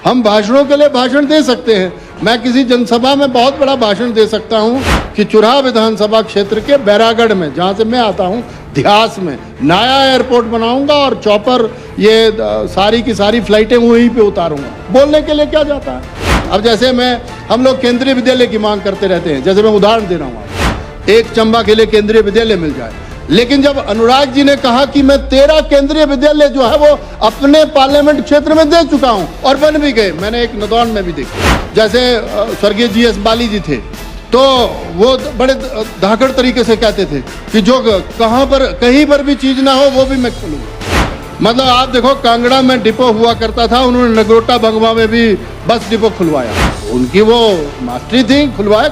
हम भाषणों के लिए भाषण दे सकते हैं। मैं किसी जनसभा में बहुत बड़ा भाषण दे सकता हूं कि चुराह विधानसभा क्षेत्र के बैरागढ़ में, जहां से मैं आता हूं, ध्यास में नया एयरपोर्ट बनाऊंगा और चॉपर ये सारी की सारी फ्लाइटें वहीं पे उतारूंगा। बोलने के लिए क्या जाता है। अब जैसे हम लोग केंद्रीय विद्यालय की मांग करते रहते हैं, जैसे मैं उदाहरण दे रहा हूँ, एक चंबा के लिए केंद्रीय विद्यालय मिल जाए। लेकिन जब अनुराग जी ने कहा कि मैं 13 केंद्रीय विद्यालय जो है वो अपने पार्लियामेंट क्षेत्र में दे चुका हूं और बन भी गए, मैंने एक नदौन में भी देखा। जैसे स्वर्गीय GS बाली जी थे, तो वो बड़े धाकड़ तरीके से कहते थे कि जो कहीं पर भी चीज ना हो वो भी मैं खोलूंगा। मतलब आप देखो, कांगड़ा में डिपो हुआ करता था, उन्होंने नगरोटा भंगवा में भी बस डिपो खुलवाया। उनकी वो मास्टरी थी, खुलवाया।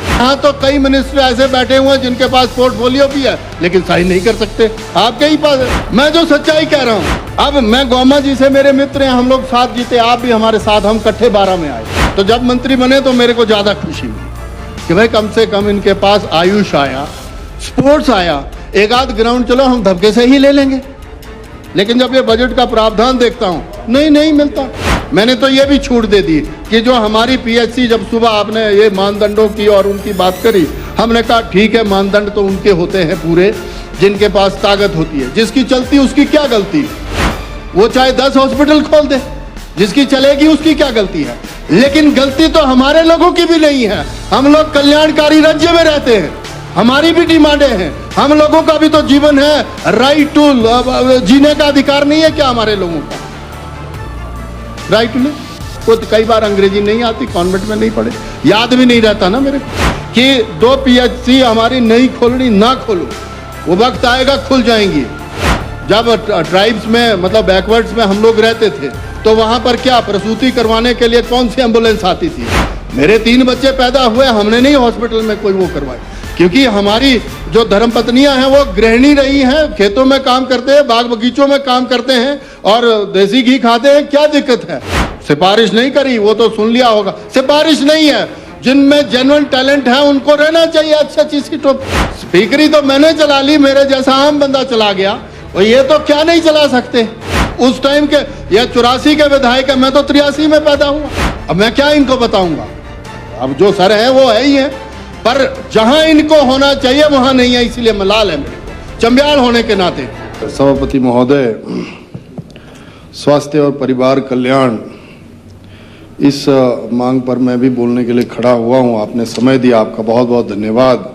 यहाँ तो कई मिनिस्टर ऐसे बैठे हुए हैं जिनके पास पोर्टफोलियो भी है लेकिन साइन नहीं कर सकते। आपके ही पास है। मैं जो सच्चाई कह रहा हूँ, अब मैं गोमा जी से मेरे मित्र हैं, हम लोग साथ जीते, आप भी हमारे साथ, हम इकट्ठे 12 में आए। तो जब मंत्री बने तो मेरे को ज्यादा खुशी हुई कि भाई कम से कम इनके पास आयुष आया, स्पोर्ट्स आया, एक आध ग्राउंड चलो हम धक्के से ही ले लेंगे। लेकिन जब ये बजट का प्रावधान देखता हूँ, नहीं मिलता। मैंने तो ये भी छूट दे दी कि जो हमारी PHC, जब सुबह आपने ये मानदंडों की और उनकी बात करी, हमने कहा ठीक है, मानदंड तो उनके होते हैं पूरे जिनके पास ताकत होती है। जिसकी चलती उसकी क्या गलती, वो चाहे 10 हॉस्पिटल खोल दे, जिसकी चलेगी उसकी क्या गलती है। लेकिन गलती तो हमारे लोगों की भी नहीं है। हम लोग कल्याणकारी राज्य में रहते हैं, हमारी भी डिमांडें हैं, हम लोगों का भी तो जीवन है, राइट टू जीने का अधिकार नहीं है क्या हमारे लोगों का? Right to live. कई बार अंग्रेजी नहीं आती, कॉन्वेंट में नहीं पढ़े, याद भी नहीं रहता ना मेरे कि 2 PHC हमारी नहीं खोलनी, ना खोलो, वो वक्त आएगा खुल जाएंगी। जब ट्राइब्स में, मतलब बैकवर्ड्स में हम लोग रहते थे, तो वहां पर क्या प्रसूति करवाने के लिए कौन सी एम्बुलेंस आती थी? मेरे 3 बच्चे पैदा हुए, हमने नहीं हॉस्पिटल में कोई वो करवाए, क्योंकि हमारी जो धर्मपत्नियां हैं वो गृहिणी रही हैं, खेतों में काम करते हैं, बाग बगीचों में काम करते हैं और देसी घी खाते हैं। क्या दिक्कत है? सिफारिश नहीं करी, वो तो सुन लिया होगा। सिफारिश नहीं है, जिनमें जेन्युइन टैलेंट है उनको रहना चाहिए अच्छी सीटों। स्पीकरी तो मैंने चला ली, मेरे जैसा आम बंदा चला गया, और ये तो क्या नहीं चला सकते। उस टाइम के ये 84 के विधायक है, मैं तो 83 में पैदा हुआ। अब मैं क्या इनको बताऊंगा? अब जो सर है वो है ही है, पर जहां इनको होना चाहिए वहां नहीं है, इसलिए मलाल है मेरे को, चंब्याल होने के नाते। सभापति महोदय, स्वास्थ्य और परिवार कल्याण, इस मांग पर मैं भी बोलने के लिए खड़ा हुआ हूं। आपने समय दिया, आपका बहुत बहुत धन्यवाद।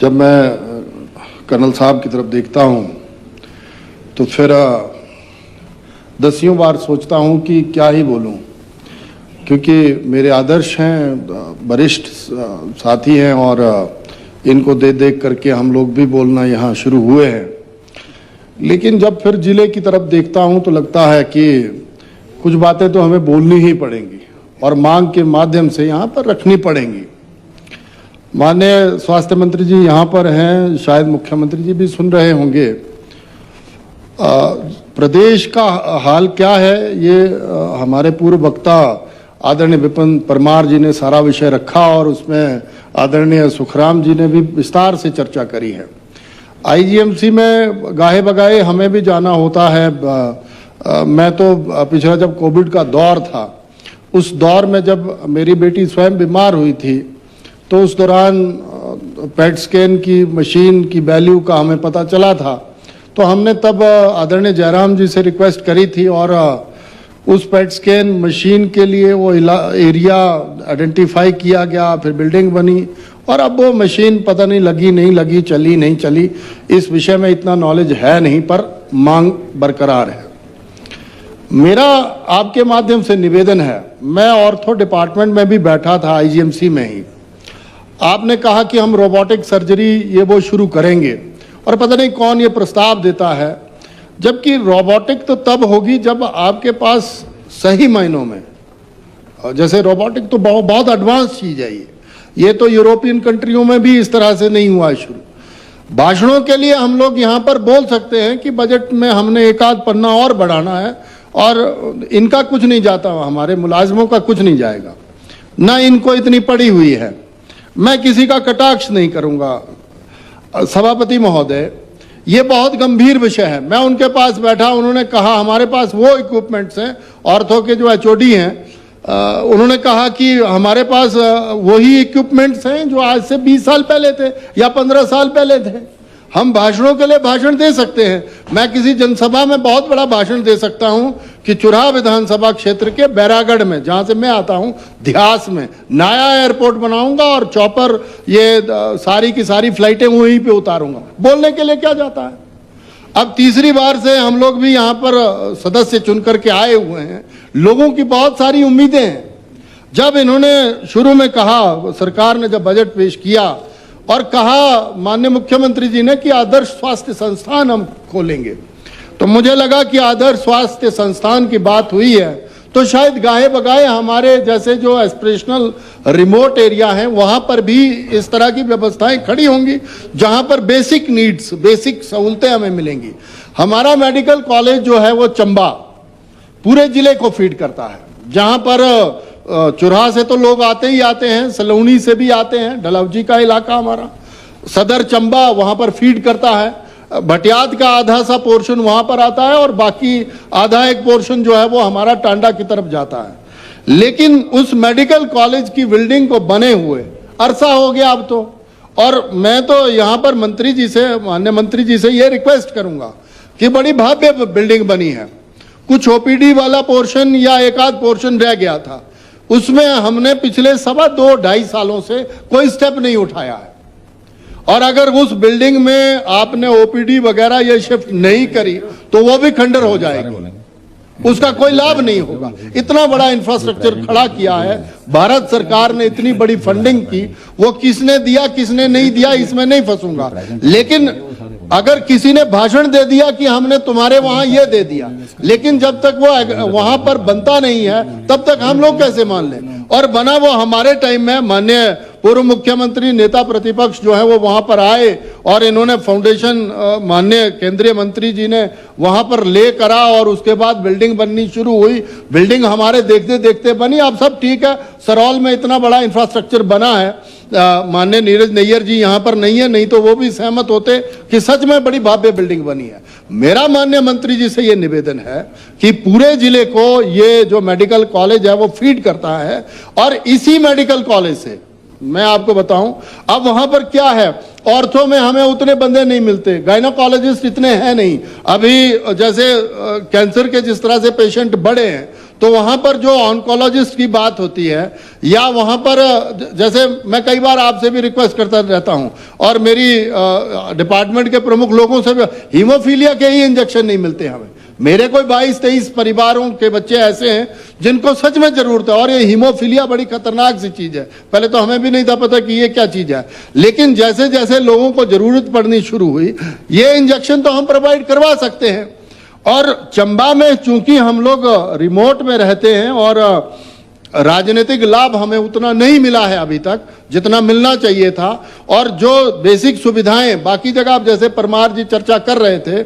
जब मैं कर्नल साहब की तरफ देखता हूं तो फिर 10 बार सोचता हूं कि क्या ही बोलूं, क्योंकि मेरे आदर्श हैं, वरिष्ठ साथी हैं और इनको देख करके हम लोग भी बोलना यहाँ शुरू हुए हैं। लेकिन जब फिर जिले की तरफ देखता हूँ तो लगता है कि कुछ बातें तो हमें बोलनी ही पड़ेंगी और मांग के माध्यम से यहाँ पर रखनी पड़ेंगी। माननीय स्वास्थ्य मंत्री जी यहाँ पर हैं, शायद मुख्यमंत्री जी भी सुन रहे होंगे। प्रदेश का हाल क्या है, ये हमारे पूर्व वक्ता आदरणीय विपिन परमार जी ने सारा विषय रखा और उसमें आदरणीय सुखराम जी ने भी विस्तार से चर्चा करी है। IGMC में गाहे बगाए हमें भी जाना होता है। मैं तो पिछला जब कोविड का दौर था, उस दौर में जब मेरी बेटी स्वयं बीमार हुई थी, तो उस दौरान पेट स्कैन की मशीन की वैल्यू का हमें पता चला था। तो हमने तब आदरणीय जयराम जी से रिक्वेस्ट करी थी और उस पेट स्कैन मशीन के लिए वो एरिया आइडेंटिफाई किया गया, फिर बिल्डिंग बनी और अब वो मशीन पता नहीं लगी नहीं लगी, चली नहीं चली, इस विषय में इतना नॉलेज है नहीं, पर मांग बरकरार है। मेरा आपके माध्यम से निवेदन है, मैं ऑर्थो डिपार्टमेंट में भी बैठा था IGMC में ही। आपने कहा कि हम रोबोटिक सर्जरी ये वो शुरू करेंगे और पता नहीं कौन ये प्रस्ताव देता है, जबकि रोबोटिक तो तब होगी जब आपके पास सही मायनों में, जैसे रोबोटिक तो बहुत एडवांस चीज है ये तो यूरोपियन कंट्रियों में भी इस तरह से नहीं हुआ है शुरू। भाषणों के लिए हम लोग यहाँ पर बोल सकते हैं कि बजट में हमने एक आध पन्ना और बढ़ाना है और इनका कुछ नहीं जाता, हमारे मुलाजमों का कुछ नहीं जाएगा, ना इनको इतनी पड़ी हुई है। मैं किसी का कटाक्ष नहीं करूँगा। सभापति महोदय, ये बहुत गंभीर विषय है। मैं उनके पास बैठा, उन्होंने कहा हमारे पास वो इक्विपमेंट्स हैं, ऑर्थो के जो एचओडी हैं, उन्होंने कहा कि हमारे पास वही इक्विपमेंट्स हैं जो आज से 20 साल पहले थे या 15 साल पहले थे। हम भाषणों के लिए भाषण दे सकते हैं। मैं किसी जनसभा में बहुत बड़ा भाषण दे सकता हूं कि चुराह विधानसभा क्षेत्र के बैरागढ़ में, जहां से मैं आता हूं, ध्यास में नया एयरपोर्ट बनाऊंगा और चॉपर ये सारी की सारी फ्लाइटें वहीं पे उतारूंगा। बोलने के लिए क्या जाता है। अब तीसरी बार से हम लोग भी यहाँ पर सदस्य चुन करके आए हुए हैं। लोगों की बहुत सारी उम्मीदें हैं। जब इन्होंने शुरू में कहा, सरकार ने जब बजट पेश किया और कहा माननीय मुख्यमंत्री जी ने कि आदर्श स्वास्थ्य संस्थान हम खोलेंगे, तो मुझे लगा कि आदर्श स्वास्थ्य संस्थान की बात हुई है तो शायद गाहे बगाहे हमारे जैसे जो एस्पिरेशनल रिमोट एरिया हैं वहां पर भी इस तरह की व्यवस्थाएं खड़ी होंगी जहां पर बेसिक नीड्स, बेसिक सहूलतें हमें मिलेंगी। हमारा मेडिकल कॉलेज जो है वो चंबा पूरे जिले को फीड करता है, जहां पर चुराह से तो लोग आते ही आते हैं, सलौनी से भी आते हैं, डलहौजी का इलाका हमारा, सदर चंबा वहां पर फीड करता है, भटियात का आधा सा पोर्शन वहां पर आता है और बाकी आधा एक पोर्शन जो है वो हमारा टांडा की तरफ जाता है। लेकिन उस मेडिकल कॉलेज की बिल्डिंग को बने हुए अरसा हो गया अब तो, और मैं तो यहाँ पर मंत्री जी से, माननीय मंत्री जी से ये रिक्वेस्ट करूंगा कि बड़ी भव्य बिल्डिंग बनी है, कुछ ओपीडी वाला पोर्शन या एक आध पोर्शन रह गया था, उसमें हमने पिछले 2.5 सालों से कोई स्टेप नहीं उठाया है। और अगर उस बिल्डिंग में आपने ओपीडी वगैरह ये शिफ्ट नहीं करी तो वो भी खंडर हो जाएगी, उसका कोई लाभ नहीं होगा। इतना बड़ा इंफ्रास्ट्रक्चर खड़ा किया है भारत सरकार ने, इतनी बड़ी फंडिंग की, वो किसने दिया किसने नहीं दिया इसमें नहीं फंसूंगा, लेकिन अगर किसी ने भाषण दे दिया कि हमने तुम्हारे वहां ये दे दिया, लेकिन जब तक वो वहां पर बनता नहीं है तब तक हम लोग कैसे मान लें। और बना वो हमारे टाइम में, माननीय पूर्व मुख्यमंत्री नेता प्रतिपक्ष जो है वो वहां पर आए और इन्होंने फाउंडेशन, माननीय केंद्रीय मंत्री जी ने वहां पर ले करा और उसके बाद बिल्डिंग बननी शुरू हुई। बिल्डिंग हमारे देखते देखते बनी। अब सब ठीक है, सरौल में इतना बड़ा इंफ्रास्ट्रक्चर बना है। माननीय नीरज नैयर जी यहाँ पर नहीं है, नहीं तो वो भी सहमत होते कि सच में बड़ी भव्य बिल्डिंग बनी है। मेरा माननीय मंत्री जी से ये निवेदन है कि पूरे जिले को ये जो मेडिकल कॉलेज है वो फीड करता है, और इसी मेडिकल कॉलेज से मैं आपको बताऊं अब वहां पर क्या है, ऑर्थो में हमें उतने बंदे नहीं मिलते, गायनोकोलॉजिस्ट इतने हैं नहीं। अभी जैसे कैंसर के जिस तरह से पेशेंट बढ़े हैं तो वहां पर जो ऑन्कोलॉजिस्ट की बात होती है, या वहां पर जैसे मैं कई बार आपसे भी रिक्वेस्ट करता रहता हूं और मेरी डिपार्टमेंट के प्रमुख लोगों से भी, हीमोफीलिया के ही इंजेक्शन नहीं मिलते हमें। मेरे कोई 22-23 परिवारों के बच्चे ऐसे हैं जिनको सच में जरूरत है, और ये हीमोफीलिया बड़ी खतरनाक सी चीज है। पहले तो हमें भी नहीं था पता कि ये क्या चीज है, लेकिन जैसे जैसे लोगों को जरूरत पड़नी शुरू हुई, ये इंजेक्शन तो हम प्रोवाइड करवा सकते हैं। और चंबा में चूंकि हम लोग रिमोट में रहते हैं और राजनीतिक लाभ हमें उतना नहीं मिला है अभी तक जितना मिलना चाहिए था, और जो बेसिक सुविधाएं बाकी जगह, आप जैसे परमार जी चर्चा कर रहे थे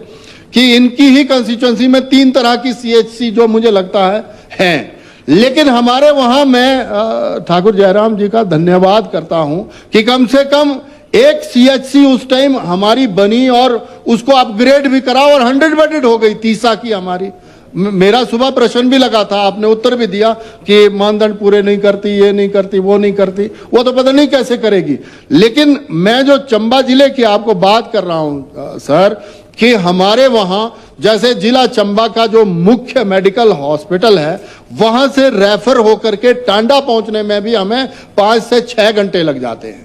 कि इनकी ही कंस्टिट्यूएंसी में 3 तरह की सीएचसी जो मुझे लगता है हैं, लेकिन हमारे वहां मैं ठाकुर जयराम जी का धन्यवाद करता हूं कि कम से कम एक सीएचसी उस टाइम हमारी बनी और उसको अपग्रेड भी करा और 100 बेडेड हो गई, तीसा की हमारी। मेरा सुबह प्रश्न भी लगा था, आपने उत्तर भी दिया कि मानदंड पूरे नहीं करती, ये नहीं करती, वो नहीं करती, वो तो पता नहीं कैसे करेगी। लेकिन मैं जो चंबा जिले की आपको बात कर रहा हूं सर, कि हमारे वहां जैसे जिला चंबा का जो मुख्य मेडिकल हॉस्पिटल है, वहां से रेफर होकर के टांडा पहुंचने में भी हमें 5 से 6 घंटे लग जाते हैं,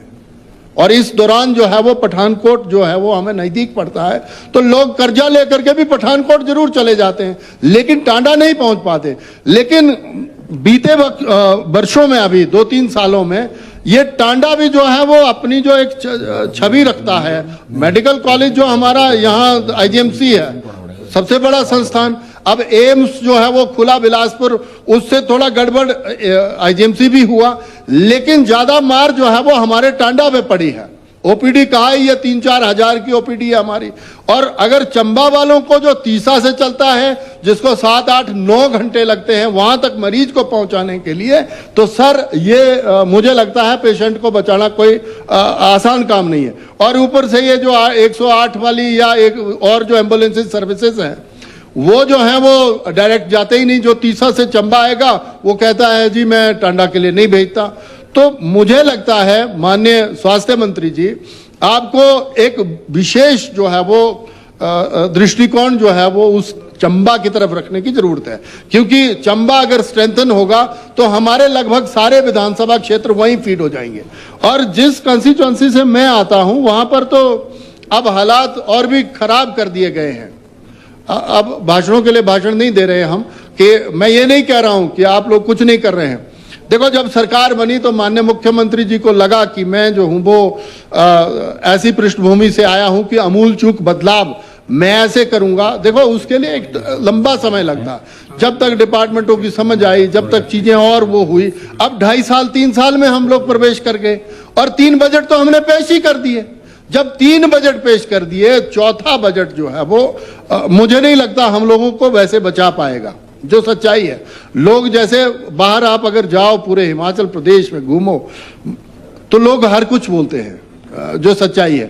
और इस दौरान जो है वो पठानकोट जो है वो हमें नजदीक पड़ता है, तो लोग कर्जा लेकर के भी पठानकोट जरूर चले जाते हैं लेकिन टांडा नहीं पहुंच पाते। लेकिन बीते वर्षों में, अभी 2-3 सालों में, ये टांडा भी जो है वो अपनी जो एक छवि रखता है। मेडिकल कॉलेज जो हमारा यहाँ आईजीएमसी है, सबसे बड़ा संस्थान, अब एम्स जो है वो खुला बिलासपुर, उससे थोड़ा गड़बड़ आईजीएमसी भी हुआ, लेकिन ज्यादा मार जो है वो हमारे टांडा पे पड़ी है। ओपीडी कहा है, ये 3-4 हजार की ओपीडी है हमारी। और अगर चंबा वालों को जो तीसा से चलता है, जिसको 7, 8, 9 घंटे लगते हैं वहां तक मरीज को पहुंचाने के लिए, तो सर ये मुझे लगता है पेशेंट को बचाना कोई आसान काम नहीं है। और ऊपर से ये जो 108 वाली या एक और जो एम्बुलेंस सर्विसेज हैं, वो जो है वो डायरेक्ट जाते ही नहीं। जो तीसा से चंबा आएगा वो कहता है जी मैं टांडा के लिए नहीं भेजता। तो मुझे लगता है माननीय स्वास्थ्य मंत्री जी, आपको एक विशेष जो है वो दृष्टिकोण जो है वो उस चंबा की तरफ रखने की जरूरत है, क्योंकि चंबा अगर स्ट्रेंथन होगा तो हमारे लगभग सारे विधानसभा क्षेत्र वहीं फीड हो जाएंगे। और जिस कंस्टिट्यूएंसी से मैं आता हूं वहां पर तो अब हालात और भी खराब कर दिए गए हैं। अब भाषणों के लिए भाषण नहीं दे रहे हम, कि मैं ये नहीं कह रहा हूं कि आप लोग कुछ नहीं कर रहे हैं। देखो, जब सरकार बनी तो माननीय मुख्यमंत्री जी को लगा कि मैं जो हूं वो ऐसी पृष्ठभूमि से आया हूं कि अमूल चूक बदलाव मैं ऐसे करूंगा। देखो, उसके लिए एक लंबा समय लगता, जब तक डिपार्टमेंटों की समझ आई, जब तक चीजें और वो हुई। अब 2.5 साल 3 साल में हम लोग प्रवेश कर गए और 3 बजट तो हमने पेश ही कर दिए। जब 3 बजट पेश कर दिए, चौथा बजट जो है वो मुझे नहीं लगता हम लोगों को वैसे बचा पाएगा। जो सच्चाई है, लोग जैसे बाहर आप अगर जाओ पूरे हिमाचल प्रदेश में घूमो तो लोग हर कुछ बोलते हैं, जो सच्चाई है।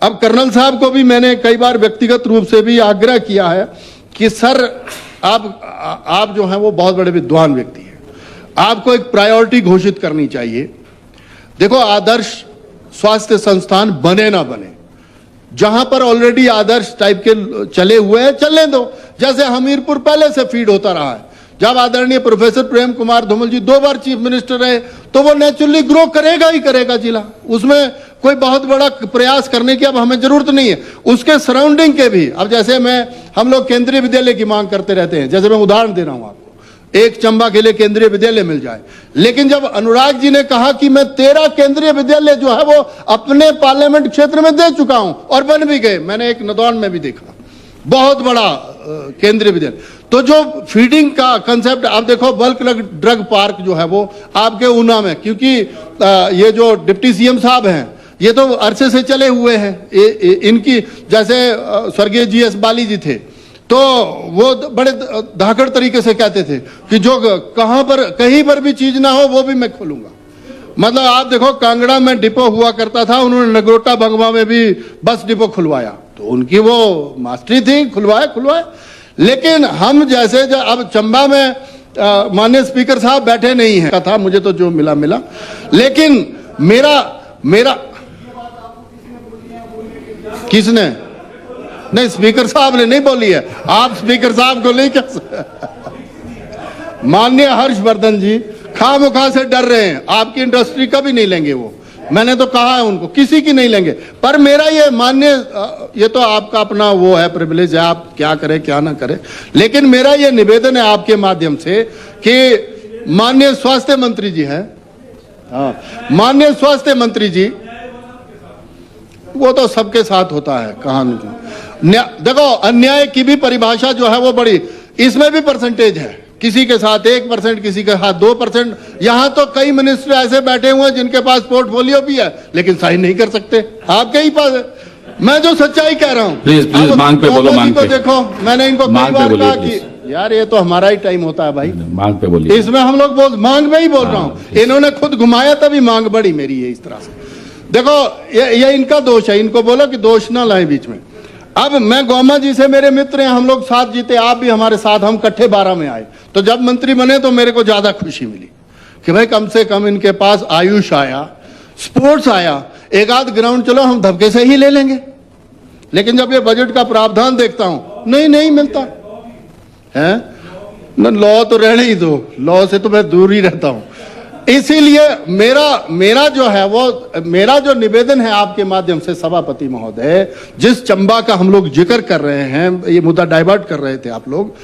अब कर्नल साहब को भी मैंने कई बार व्यक्तिगत रूप से भी आग्रह किया है कि सर आप जो हैं वो बहुत बड़े विद्वान व्यक्ति हैं, आपको एक प्रायोरिटी घोषित करनी चाहिए। देखो, आदर्श स्वास्थ्य संस्थान बने ना बने, जहां पर ऑलरेडी आदर्श टाइप के चले हुए हैं चलने दो। जैसे हमीरपुर पहले से फीड होता रहा है। जब आदरणीय प्रोफेसर प्रेम कुमार धूमल जी 2 बार चीफ मिनिस्टर रहे तो वो नेचुरली ग्रो करेगा ही करेगा जिला। उसमें कोई बहुत बड़ा प्रयास करने की अब हमें जरूरत नहीं है। उसके सराउंडिंग के भी, अब जैसे हम लोग केंद्रीय विद्यालय की मांग करते रहते हैं, जैसे मैं उदाहरण दे रहा हूं आपको, एक चंबा के लिए केंद्रीय विद्यालय मिल जाए। लेकिन जब अनुराग जी ने कहा कि मैं 13 केंद्रीय विद्यालय जो है वो अपने पार्लियामेंट क्षेत्र में दे चुका हूं और बन भी गए, मैंने एक नदौन में भी देखा, बहुत बड़ा केंद्रीय विद्यालय। तो जो फीडिंग का कंसेप्ट, आप देखो बल्क ड्रग पार्क जो है वो आपके ऊना में, क्योंकि ये जो डिप्टी सीएम साहब हैं ये तो अरसे से चले हुए हैं। इनकी जैसे स्वर्गीय जीएस बाली जी थे तो वो बड़े धाकड़ तरीके से कहते थे कि जो कहीं पर भी चीज ना हो वो भी मैं खोलूंगा। मतलब आप देखो, कांगड़ा में डिपो हुआ करता था, उन्होंने नगरोटा बंगवा में भी बस डिपो खुलवाया, तो उनकी वो मास्टरी थी, खुलवाए। लेकिन हम जैसे अब चंबा में माननीय स्पीकर साहब बैठे नहीं है, कथा मुझे तो जो मिला। लेकिन मेरा किसने? नहीं, स्पीकर साहब ने नहीं बोली है, आप स्पीकर साहब को नहीं कह सकते। माननीय हर्षवर्धन जी खामखा से डर रहे हैं, आपकी इंडस्ट्री का भी नहीं लेंगे वो, मैंने तो कहा है उनको, किसी की नहीं लेंगे। पर मेरा ये माननीय, ये तो आपका अपना वो है, प्रिविलेज है, आप क्या करें क्या ना करें, लेकिन मेरा ये निवेदन है आपके माध्यम से कि माननीय स्वास्थ्य मंत्री जी हैं, माननीय स्वास्थ्य मंत्री जी, वो तो सबके साथ होता है कहानी। देखो, अन्याय की भी परिभाषा जो है वो बड़ी, इसमें भी परसेंटेज है, किसी के साथ 1%, किसी के साथ 2%। यहां तो कई मिनिस्टर ऐसे बैठे हुए हैं जिनके पास पोर्टफोलियो भी है लेकिन साइन नहीं कर सकते, आपके ही पास है। मैं जो सच्चाई कह रहा हूं, प्लीज मांग पे बोलो, मांग पे। देखो, मैंने इनको कई बार कहा कि यार ये तो हमारा ही टाइम होता है भाई, मांग पे बोलिए। इसमें हम लोग मांग में ही बोल रहा हूं, इन्होंने खुद घुमाया तभी मांग बढ़ी मेरी, ये इस तरह से। देखो, ये इनका दोष है, इनको बोलो कि दोष ना लाए बीच में। अब मैं गोमा जी से मेरे मित्र हैं, हम लोग साथ जीते, आप भी हमारे साथ, हम इकट्ठे 12 में आए। तो जब मंत्री बने तो मेरे को ज्यादा खुशी मिली कि भाई कम से कम इनके पास आयुष आया, स्पोर्ट्स आया, एक आध ग्राउंड चलो हम धक्के से ही ले लेंगे। लेकिन जब ये बजट का प्रावधान देखता हूं, नहीं मिलता है ना। लॉ तो रहने ही दो, लॉ से तो मैं दूर ही रहता हूं। इसीलिए मेरा जो है वो, मेरा जो निवेदन है आपके माध्यम से सभापति महोदय, जिस चंबा का हम लोग जिक्र कर रहे हैं, ये मुद्दा डाइवर्ट कर रहे थे आप लोग।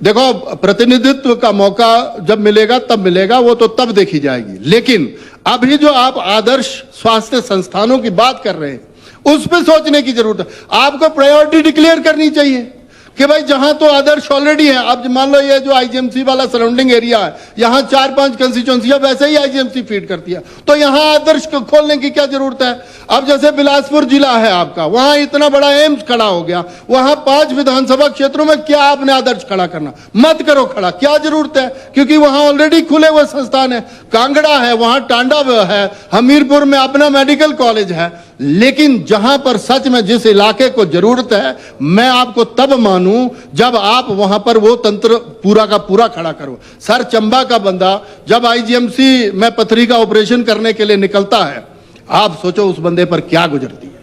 देखो, प्रतिनिधित्व का मौका जब मिलेगा तब मिलेगा, वो तो तब देखी जाएगी। लेकिन अभी जो आप आदर्श स्वास्थ्य संस्थानों की बात कर रहे हैं, उस पर सोचने की जरूरत है। आपको प्रायोरिटी डिक्लेयर करनी चाहिए। कि भाई जहां तो आदर्श ऑलरेडी है, अब मान लो ये जो आईजीएमसी वाला सराउंडिंग एरिया है, यहां 4-5 कंस्टिट्यूएंसियां वैसे ही आईजीएमसी फीड करती है, तो यहां आदर्श को खोलने की क्या जरूरत है। अब जैसे बिलासपुर जिला है आपका, वहां इतना बड़ा एम्स खड़ा हो गया, वहां 5 विधानसभा क्षेत्रों में क्या आपने आदर्श खड़ा करना, मत करो खड़ा, क्या जरूरत है, क्योंकि वहां ऑलरेडी खुले हुए संस्थान है, कांगड़ा है, वहां टांडा है, हमीरपुर में अपना मेडिकल कॉलेज है। लेकिन जहां पर सच में जिस इलाके को जरूरत है, मैं आपको तब मानूं जब आप वहां पर वो तंत्र पूरा का पूरा खड़ा करो। सर, चंबा का बंदा जब आईजीएमसी में पथरी का ऑपरेशन करने के लिए निकलता है, आप सोचो उस बंदे पर क्या गुजरती है।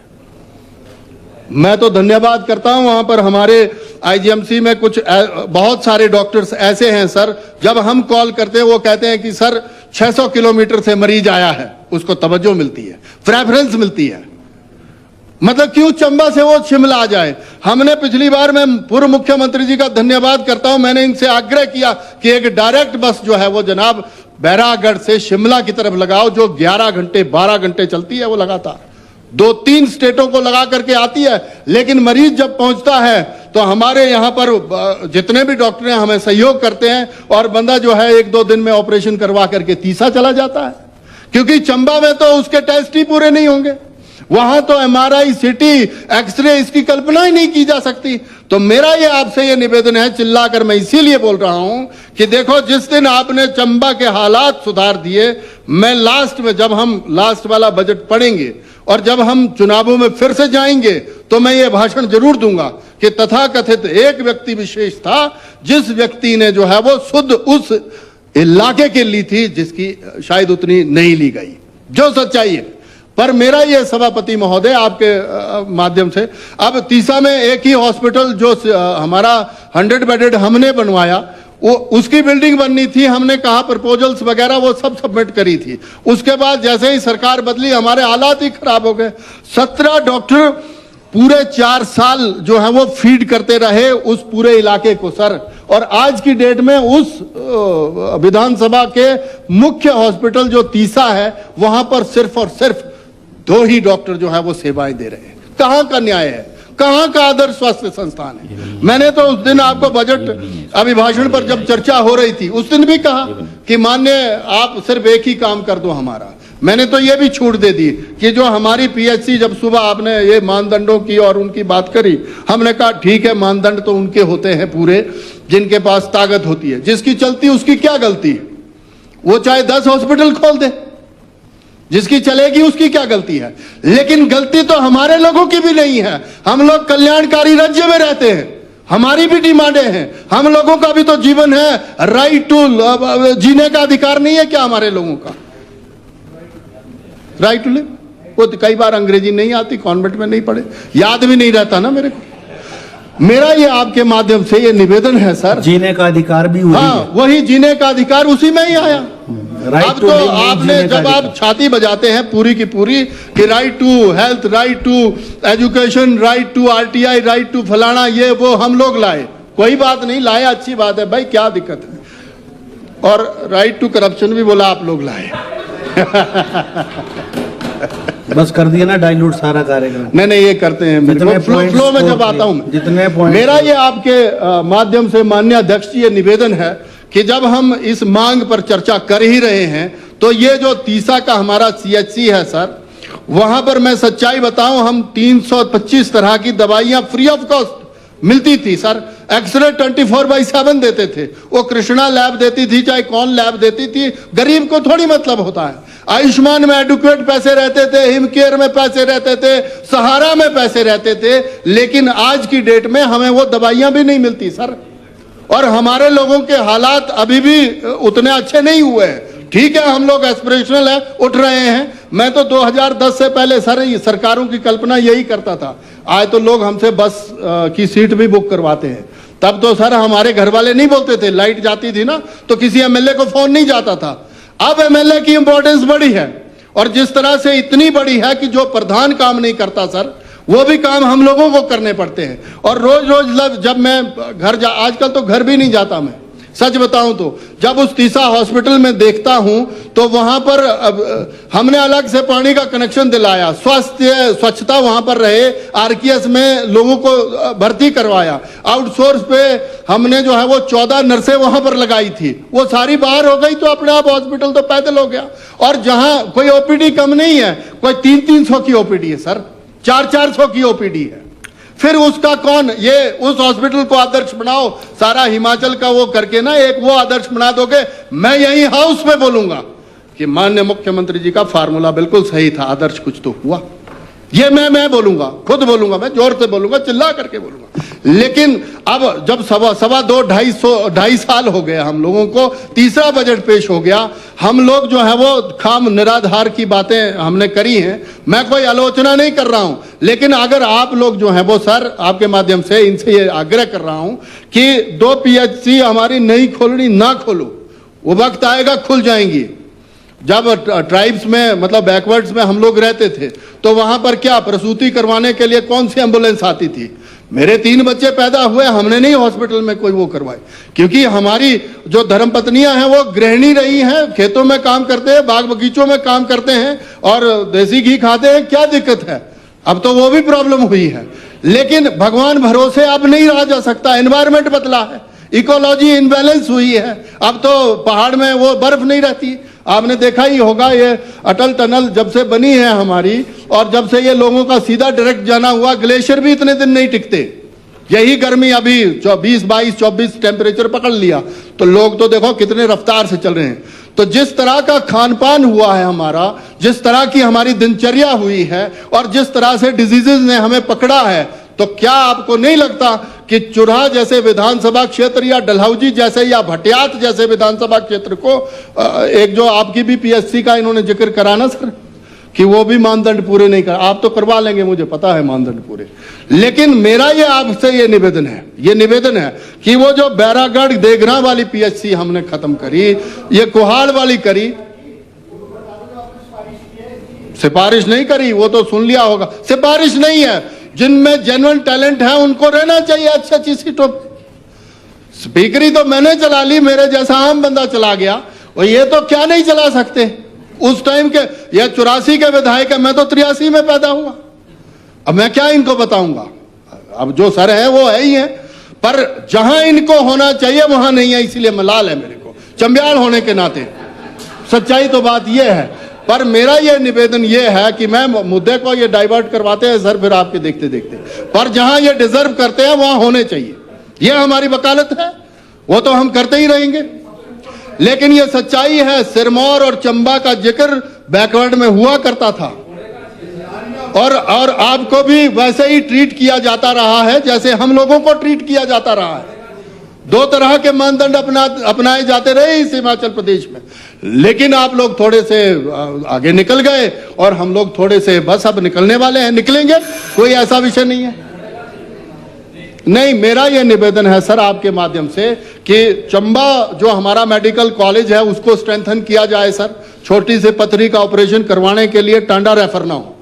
मैं तो धन्यवाद करता हूं, वहां पर हमारे आईजीएमसी में कुछ बहुत सारे डॉक्टर्स ऐसे हैं सर, जब हम कॉल करते हैं वो कहते हैं कि सर 600 किलोमीटर से मरीज आया है, उसको तवज्जो मिलती है, प्रेफरेंस मिलती है। मतलब क्यों चंबा से वो शिमला आ जाए। हमने पिछली बार, मैं पूर्व मुख्यमंत्री जी का धन्यवाद करता हूं, मैंने इनसे आग्रह किया कि एक डायरेक्ट बस जो है वो जनाब बैरागढ़ से शिमला की तरफ लगाओ, जो 11 घंटे 12 घंटे चलती है, वो लगातार 2-3 स्टेटों को लगा करके आती है। लेकिन मरीज जब पहुंचता है तो हमारे यहां पर जितने भी डॉक्टर हैं हमें सहयोग करते हैं, और बंदा जो है 1-2 दिन में ऑपरेशन करवा करके तीसरा चला जाता है, क्योंकि चंबा में तो उसके टेस्ट ही पूरे नहीं होंगे। वहां तो एमआरआई, सीटी, एक्सरे, इसकी कल्पना ही नहीं की जा सकती। तो मेरा ये आपसे ये निवेदन है, चिल्लाकर मैं इसीलिए बोल रहा हूं कि देखो, जिस दिन आपने चंबा के हालात सुधार दिए, मैं लास्ट में, जब हम लास्ट वाला बजट पढ़ेंगे और जब हम चुनावों में फिर से जाएंगे, तो मैं ये भाषण जरूर दूंगा कि तथाकथित एक व्यक्ति विशेष था, जिस व्यक्ति ने जो है वो शुद्ध उस इलाके के ली थी जिसकी शायद उतनी नहीं ली गई, जो सच्चाई है। पर मेरा ये सभापति महोदय आपके माध्यम से, अब तीसा में एक ही हॉस्पिटल जो हमारा 100 बेडेड हमने बनवाया, वो उसकी बिल्डिंग बननी थी, हमने कहा प्रपोजल्स वगैरह वो सब सबमिट करी थी। उसके बाद जैसे ही सरकार बदली, हमारे हालात ही खराब हो गए। 17 डॉक्टर पूरे 4 साल जो है वो फीड करते रहे उस पूरे इलाके को सर, और आज की डेट में उस विधानसभा के मुख्य हॉस्पिटल जो तीसा है, वहां पर सिर्फ और सिर्फ 2 ही डॉक्टर जो है वो सेवाएं दे रहे हैं। कहां का न्याय है, कहां का आदर्श स्वास्थ्य संस्थान है। मैंने तो उस दिन आपको बजट अभिभाषण पर जब चर्चा हो रही थी, उस दिन भी कहा कि माननीय आप सिर्फ एक ही काम कर दो हमारा। मैंने तो ये भी छूट दे दी कि जो हमारी पीएचसी, जब सुबह आपने ये मानदंडों की और उनकी बात करी, हमने कहा ठीक है, मानदंड तो उनके होते हैं पूरे जिनके पास ताकत होती है, जिसकी चलती उसकी क्या गलती है, वो चाहे 10 हॉस्पिटल खोल दे, जिसकी चलेगी उसकी क्या गलती है। लेकिन गलती तो हमारे लोगों की भी नहीं है, हम लोग कल्याणकारी राज्य में रहते हैं, हमारी भी डिमांडें हैं, हम लोगों का भी तो जीवन है, राइट टू जीने का अधिकार नहीं है क्या हमारे लोगों का, राइट टू लिव। वो तो कई बार अंग्रेजी नहीं आती, कॉन्वेंट में नहीं पढ़े, याद भी नहीं रहता ना मेरे को। मेरा ये आपके माध्यम से ये निवेदन है सर, जीने का अधिकार भी वही जीने का अधिकार उसी में ही आया। अब तो आपने जब आप छाती बजाते हैं पूरी की पूरी कि right to health, right to education, right to RTI, right to फलाना, ये वो हम लोग लाए, कोई बात नहीं, लाए अच्छी बात है भाई, क्या दिक्कत है। और राइट टू करप्शन भी बोला आप लोग लाए। बस कर दिया ना डाइल्यूट सारा कार्यक्रम। नहीं ये करते हैं, फ्लो में जब आता हूं जितने मेरा ये आपके माध्यम से माननीय अध्यक्ष जी ये निवेदन है कि जब हम इस मांग पर चर्चा कर ही रहे हैं, तो ये जो तीसा का हमारा सीएचसी है सर, वहां पर मैं सच्चाई बताऊं, हम 325 तरह की दवाइयां फ्री ऑफ कॉस्ट मिलती थी सर। एक्सरे 24/7 देते थे, वो कृष्णा लैब देती थी, चाहे कौन लैब देती थी, गरीब को थोड़ी मतलब होता है। आयुष्मान में एडुकेट पैसे रहते थे, हिम केयर में पैसे रहते थे, सहारा में पैसे रहते थे, लेकिन आज की डेट में हमें वो दवाइयां भी नहीं मिलती सर। और हमारे लोगों के हालात अभी भी उतने अच्छे नहीं हुए हैं। ठीक है, हम लोग एस्पिरेशनल है, उठ रहे हैं। मैं तो 2010 से पहले सर सरकारों की कल्पना यही करता था। आज तो लोग हमसे बस की सीट भी बुक करवाते हैं। तब तो सर हमारे घर वाले नहीं बोलते थे, लाइट जाती थी ना तो किसी एमएलए को फोन नहीं जाता था। अब एमएलए की इंपॉर्टेंस बड़ी है, और जिस तरह से इतनी बड़ी है कि जो प्रधान काम नहीं करता सर, वो भी काम हम लोगों को करने पड़ते हैं। और रोज रोज जब मैं घर आजकल तो घर भी नहीं जाता मैं, सच बताऊं तो जब उस तीसा हॉस्पिटल में देखता हूं तो वहां पर हमने अलग से पानी का कनेक्शन दिलाया, स्वच्छता वहां पर रहे, आरकेएस में लोगों को भर्ती करवाया, आउटसोर्स पे हमने जो है वो 14 नर्सें वहां पर लगाई थी, वो सारी बाहर हो गई तो अपने आप हॉस्पिटल तो पैदल हो गया। और जहां कोई ओपीडी कम नहीं है, कोई 300 की ओपीडी है सर, 400 की ओपीडी है, फिर उसका कौन, ये उस हॉस्पिटल को आदर्श बनाओ, सारा हिमाचल का वो करके ना एक वो आदर्श बना दोगे। मैं यही हाउस में बोलूंगा कि माननीय मुख्यमंत्री जी का फार्मूला बिल्कुल सही था, आदर्श कुछ तो हुआ, ये मैं बोलूंगा, खुद बोलूंगा, मैं जोर से बोलूंगा, चिल्ला करके बोलूंगा। लेकिन अब जब सवा 2-2.5 साल हो गए हम लोगों को, तीसरा बजट पेश हो गया, हम लोग जो है वो खाम निराधार की बातें हमने करी हैं, मैं कोई आलोचना नहीं कर रहा हूं, लेकिन अगर आप लोग जो है वो सर, आपके माध्यम से इनसे ये आग्रह कर रहा हूं कि 2 PHC हमारी नहीं खोलनी, ना खोलो, वो वक्त आएगा खुल जाएंगी। जब ट्राइब्स में मतलब बैकवर्ड्स में हम लोग रहते थे तो वहां पर क्या प्रसूति करवाने के लिए कौन सी एम्बुलेंस आती थी? मेरे 3 बच्चे पैदा हुए, हमने नहीं हॉस्पिटल में कोई वो करवाए, क्योंकि हमारी जो धर्मपत्नियां हैं वो गृहिणी रही हैं, खेतों में काम करते हैं, बाग बगीचों में काम करते हैं और देसी घी खाते हैं, क्या दिक्कत है? अब तो वो भी प्रॉब्लम हुई है, लेकिन भगवान भरोसे अब नहीं रहा जा सकता, एनवायरमेंट बदला है, इकोलॉजी इनबैलेंस हुई है, अब तो पहाड़ में वो बर्फ नहीं रहती। आपने देखा ही होगा ये अटल टनल जब से बनी है हमारी, और जब से ये लोगों का सीधा डायरेक्ट जाना हुआ, ग्लेशियर भी इतने दिन नहीं टिकते। यही गर्मी अभी 20, 22, 24 टेम्परेचर पकड़ लिया तो लोग तो देखो कितने रफ्तार से चल रहे हैं। तो जिस तरह का खान पान हुआ है हमारा, जिस तरह की हमारी दिनचर्या हुई है और जिस तरह से डिजीजेज ने हमें पकड़ा है, तो क्या आपको नहीं लगता कि चुराह जैसे विधानसभा क्षेत्र या डलहौजी जैसे या भटियात जैसे विधानसभा क्षेत्र को एक जो आपकी भी PHC का इन्होंने जिक्र करा ना सर, कि वो भी मानदंड पूरे नहीं कर, आप तो करवा लेंगे मुझे पता है मानदंड पूरे, लेकिन मेरा ये आपसे ये निवेदन है कि वो जो बैरागढ़ देगरा वाली PHC हमने खत्म करी, ये कुहाड़ वाली करी, सिफारिश नहीं करी, वो तो सुन लिया होगा, सिफारिश नहीं है, जिनमें जेन्युइन टैलेंट है उनको रहना चाहिए अच्छी सीटों पे। स्पीकरी तो मैंने चला ली, मेरे जैसा आम बंदा चला गया, और ये तो क्या नहीं चला सकते उस टाइम के, ये 84 के विधायक है, मैं तो 83 में पैदा हुआ, अब मैं क्या इनको बताऊंगा? अब जो सर है वो है ही है, पर जहां इनको होना चाहिए वहां नहीं है, इसीलिए मलाल है मेरे को चंबियाल होने के नाते, सच्चाई तो बात ये है। पर मेरा ये निवेदन ये है कि मैं मुद्दे को ये डाइवर्ट करवाते हैं सर फिर आपके देखते देखते, पर जहां ये डिजर्व करते हैं वहां होने चाहिए, ये हमारी वकालत है, वो तो हम करते ही रहेंगे। लेकिन ये सच्चाई है, सिरमौर और चंबा का जिक्र बैकवर्ड में हुआ करता था, और आपको भी वैसे ही ट्रीट किया जाता रहा है जैसे हम लोगों को ट्रीट किया जाता रहा है। 2 तरह के मानदंड अपनाए जाते रहे इस हिमाचल प्रदेश में, लेकिन आप लोग थोड़े से आगे निकल गए और हम लोग थोड़े से बस अब निकलने वाले हैं, निकलेंगे, कोई ऐसा विषय नहीं है। नहीं, मेरा यह निवेदन है सर आपके माध्यम से कि चंबा जो हमारा मेडिकल कॉलेज है उसको स्ट्रेंथन किया जाए सर, छोटी से पथरी का ऑपरेशन करवाने के लिए टांडा रेफर ना हो,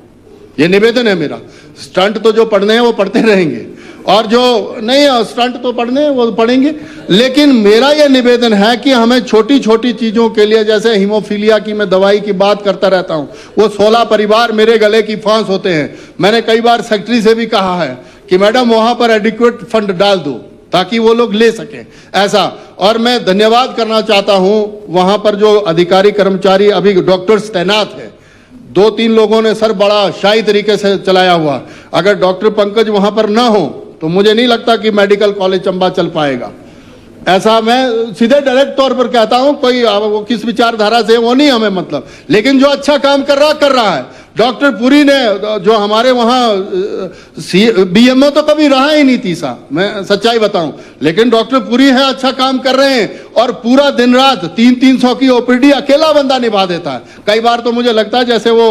यह निवेदन है मेरा। स्टंट तो जो पढ़ने हैं वो पढ़ते रहेंगे, और जो नहीं स्टंट तो पढ़ने वो पढ़ेंगे, लेकिन मेरा यह निवेदन है कि हमें छोटी छोटी चीजों के लिए, जैसे हीमोफीलिया की मैं दवाई की बात करता रहता हूं, वो 16 परिवार मेरे गले की फांस होते हैं। मैंने कई बार सेक्रेटरी से भी कहा है कि मैडम वहां पर एडिक्वेट फंड डाल दो ताकि वो लोग ले सकें ऐसा। और मैं धन्यवाद करना चाहता हूं वहां पर जो अधिकारी कर्मचारी अभी डॉक्टर्स तैनात है, 2-3 लोगों ने सर बड़ा शाही तरीके से चलाया हुआ, अगर डॉक्टर पंकज वहां पर ना हो तो मुझे नहीं लगता कि मेडिकल कॉलेज चंबा चल पाएगा। ऐसा मैं सीधे डायरेक्ट तौर पर कहता हूं, कोई वो किस विचारधारा से वो नहीं हमें मतलब, लेकिन जो अच्छा काम कर रहा है। डॉक्टर पुरी ने जो हमारे वहाँ BMO तो कभी रहा ही नहीं तीसरा, मैं सच्चाई बताऊं, लेकिन डॉक्टर पुरी है अच्छा काम कर रहे हैं, और पूरा दिन रात 300 की OPD अकेला बंदा निभा देता है। कई बार तो मुझे लगता है जैसे वो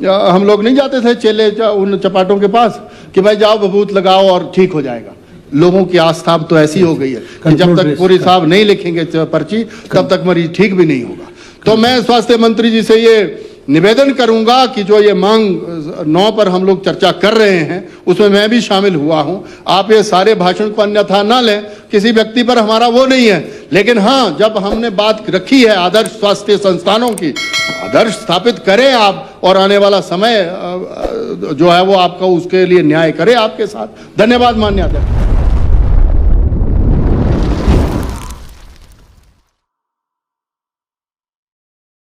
हम लोग नहीं जाते थे चेले उन चपाटों के पास कि भाई जाओ बबूत लगाओ और ठीक हो जाएगा। लोगों की आस्था तो ऐसी हो गई है कि जब तक पुरी साहब नहीं लिखेंगे पर्ची तब तक मरीज ठीक भी नहीं होगा। तो मैं स्वास्थ्य मंत्री जी से ये निवेदन करूंगा कि जो ये मांग 9 पर हम लोग चर्चा कर रहे हैं उसमें मैं भी शामिल हुआ हूं। आप ये सारे भाषण को अन्यथा ना लें, किसी व्यक्ति पर हमारा वो नहीं है, लेकिन हाँ, जब हमने बात रखी है आदर्श स्वास्थ्य संस्थानों की, आदर्श स्थापित करें आप, और आने वाला समय जो है वो आपका उसके लिए न्याय करे आपके साथ। धन्यवाद माननीय अध्यक्ष।